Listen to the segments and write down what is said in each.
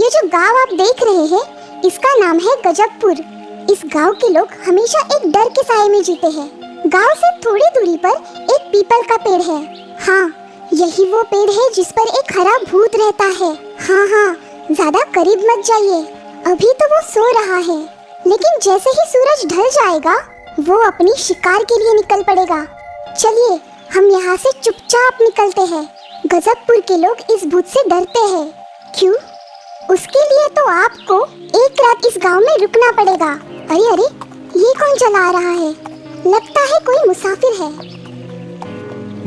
ये जो गांव आप देख रहे हैं, इसका नाम है गजबपुर। इस गांव के लोग हमेशा एक डर के साए में जीते हैं। गांव से थोड़ी दूरी पर एक पीपल का पेड़ है। हाँ, यही वो पेड़ है जिस पर एक हरा भूत रहता है। हाँ, ज्यादा करीब मत जाइए, अभी तो वो सो रहा है, लेकिन जैसे ही सूरज ढल जाएगा वो अपनी शिकार के लिए निकल पड़ेगा। चलिए हम यहाँ से चुपचाप निकलते हैं। गजबपुर के लोग इस भूत से डरते हैं। क्यों? उसके लिए तो आपको एक रात इस गांव में रुकना पड़ेगा। अरे, ये कौन चला रहा है? लगता है कोई मुसाफिर है।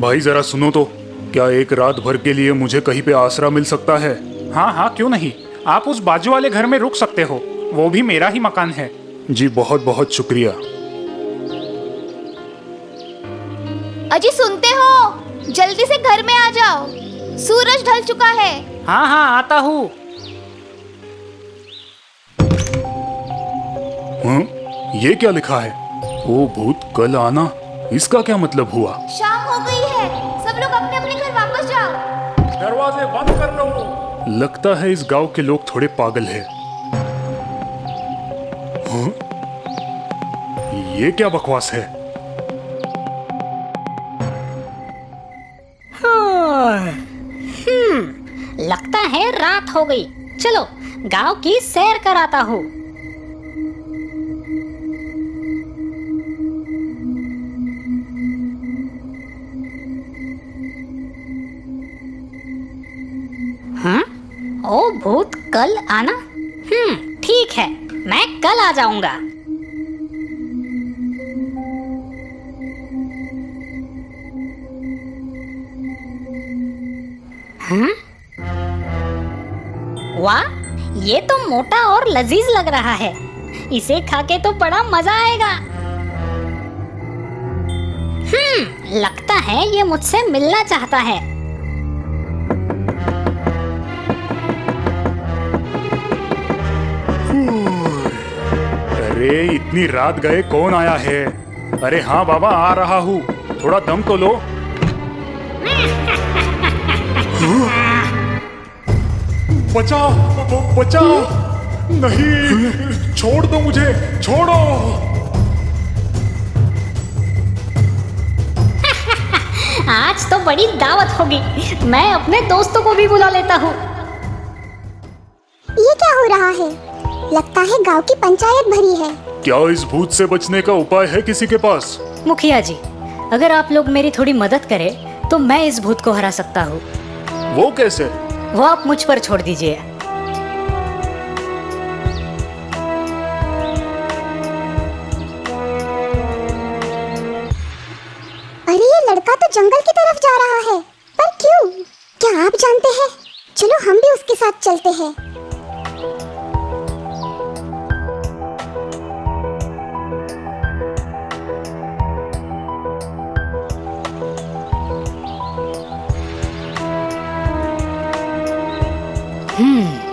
भाई जरा सुनो तो, क्या एक रात भर के लिए मुझे कहीं पे आसरा मिल सकता है? हाँ, क्यों नहीं। आप उस बाजू वाले घर में रुक सकते हो, वो भी मेरा ही मकान है। जी बहुत बहुत शुक्रिया। अजी सुनते हो? जल्दी से घर में आ जाओ, सूरज ढल चुका है। हाँ, आता हूँ। ये क्या लिखा है? ओ भूत कल आना, इसका क्या मतलब हुआ? शाम हो गई है, सब लोग अपने अपने घर वापस जाओ। दरवाजे बंद कर लो। लगता है इस गांव के लोग थोड़े पागल हैं। ये क्या बकवास है? लगता है रात हो गई। चलो गांव की सैर कराता हूँ। ओ भूत कल आना। ठीक है, मैं कल आ जाऊंगा। वाह, ये तो मोटा और लजीज लग रहा है। इसे खाके तो बड़ा मजा आएगा। लगता है ये मुझसे मिलना चाहता है। अरे इतनी रात गए कौन आया है? अरे हाँ बाबा, आ रहा हूँ, थोड़ा दम तो लो। बचाओ, बचाओ। नहीं, छोड़ दो मुझे, छोड़ो। आज तो बड़ी दावत होगी। मैं अपने दोस्तों को भी बुला लेता हूँ। ये क्या हो रहा है? लगता है गांव की पंचायत भरी है। क्या इस भूत से बचने का उपाय है किसी के पास? मुखिया जी, अगर आप लोग मेरी थोड़ी मदद करें तो मैं इस भूत को हरा सकता हूँ। वो कैसे? वो आप मुझ पर छोड़ दीजिए। अरे ये लड़का तो जंगल की तरफ जा रहा है, पर क्यों? क्या आप जानते हैं? चलो हम भी उसके साथ चलते हैं।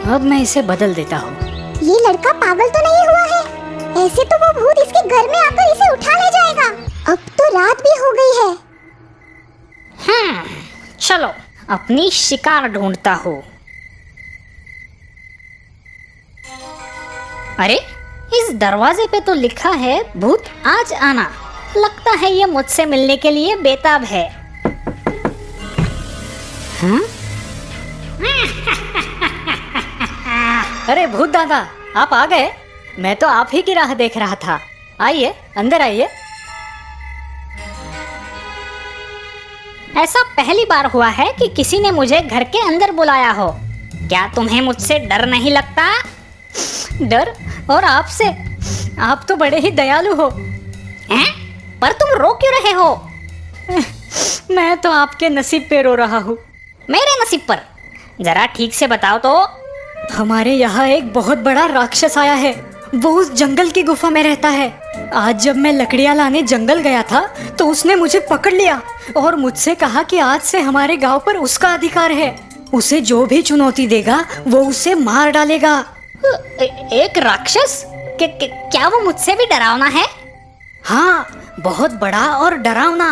अब मैं इसे बदल देता हूँ। ये लड़का पागल तो नहीं हुआ है? ऐसे तो वो भूत इसके घर में आकर इसे उठा ले जाएगा। अब तो रात भी हो गई है। चलो अपनी शिकार ढूंढता हूँ। अरे, इस दरवाजे पे तो लिखा है भूत आज आना। लगता है ये मुझसे मिलने के लिए बेताब है। अरे भूत दादा, आप आ गए? मैं तो आप ही की राह देख रहा था। आइए, अंदर आइए। ऐसा पहली बार हुआ है कि किसी ने मुझे घर के अंदर बुलाया हो। क्या तुम्हें मुझसे डर नहीं लगता? डर? और आपसे? आप तो बड़े ही दयालु हो। हैं? पर तुम रो क्यों रहे हो? मैं तो आपके नसीब पे रो रहा हूँ। मेरे नसीब पर? जरा ठीक से बताओ तो। हमारे यहाँ एक बहुत बड़ा राक्षस आया है। वो उस जंगल की गुफा में रहता है। आज जब मैं लकड़ियाँ लाने जंगल गया था तो उसने मुझे पकड़ लिया और मुझसे कहा कि आज से हमारे गांव पर उसका अधिकार है। उसे जो भी चुनौती देगा वो उसे मार डालेगा। एक राक्षस? क्या वो मुझसे भी डरावना है? हाँ, बहुत बड़ा और डरावना।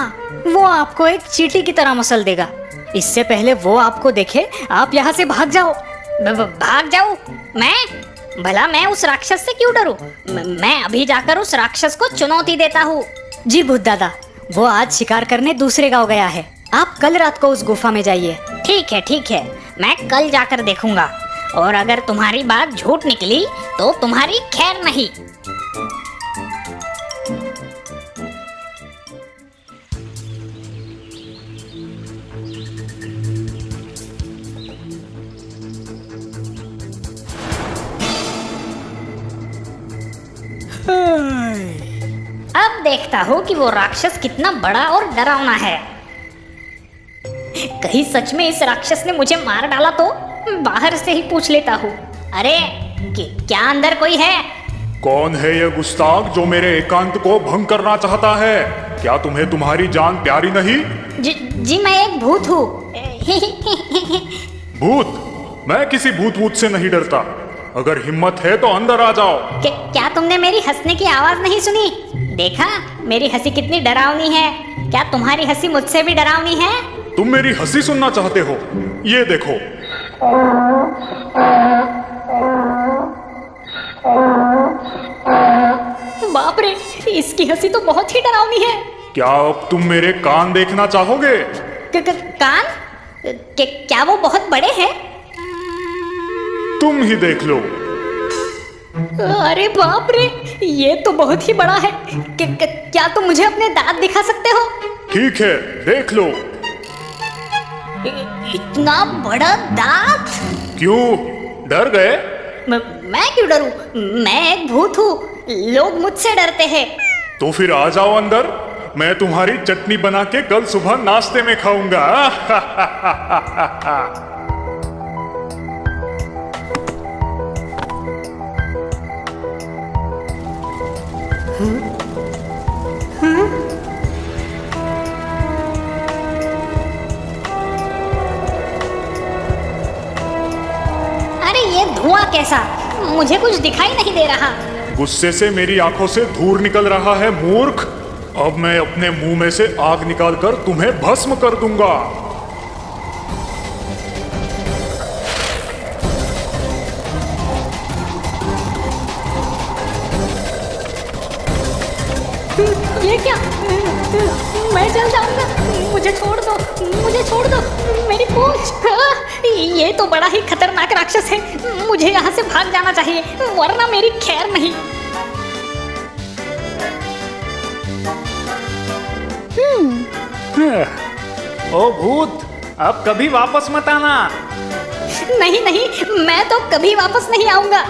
वो आपको एक चींटी की तरह मसल देगा। इससे पहले वो आपको देखे, आप यहाँ से भाग जाओ। भाग जाऊं भला मैं उस राक्षस से क्यों डरूं? मैं अभी जाकर उस राक्षस को चुनौती देता हूँ। जी भूत दादा, वो आज शिकार करने दूसरे गांव गया है। आप कल रात को उस गुफा में जाइए। ठीक है, मैं कल जाकर देखूंगा, और अगर तुम्हारी बात झूठ निकली तो तुम्हारी खैर नहीं। अब देखता हूँ कि वो राक्षस कितना बड़ा और डरावना है। कहीं सच में इस राक्षस ने मुझे मार डाला तो बाहर से ही पूछ लेता हूँ। अरे क्या अंदर कोई है? कौन है ये गुस्ताख जो मेरे एकांत को भंग करना चाहता है? क्या तुम्हें तुम्हारी जान प्यारी नहीं? जी मैं एक भूत हूँ। भूत? मैं किसी भूत से नहीं डरता। अगर हिम्मत है तो अंदर आ जाओ। क्या तुमने मेरी हंसने की आवाज नहीं सुनी? देखा मेरी हंसी कितनी डरावनी है। क्या तुम्हारी हंसी मुझसे भी डरावनी है? तुम मेरी हंसी सुनना चाहते हो? ये देखो। बाप रे, इसकी हंसी तो बहुत ही डरावनी है। क्या अब तुम मेरे कान देखना चाहोगे? कान? क्या वो बहुत बड़े हैं? तुम ही देख लो। अरे बाप रे, ये तो बहुत ही बड़ा है। क्या तुम मुझे अपने दांत दिखा सकते हो? ठीक है, देख लो। इतना बड़ा दांत? क्यों डर गए? मैं क्यों डरूं? मैं एक भूत हूँ, लोग मुझसे डरते हैं। तो फिर आ जाओ अंदर, मैं तुम्हारी चटनी बना के कल सुबह नाश्ते में खाऊंगा। अरे ये धुआं कैसा? मुझे कुछ दिखाई नहीं दे रहा। गुस्से से मेरी आंखों से धूर निकल रहा है मूर्ख। अब मैं अपने मुंह में से आग निकालकर तुम्हें भस्म कर दूंगा। ये क्या? मैं जल जाऊंगा। मुझे छोड़ दो, मुझे छोड़ दो, मेरी पूंछ। ये तो बड़ा ही खतरनाक राक्षस है। मुझे यहाँ से भाग जाना चाहिए, वरना मेरी खैर नहीं। ओ भूत, अब कभी वापस मत आना। नहीं, मैं तो कभी वापस नहीं आऊंगा।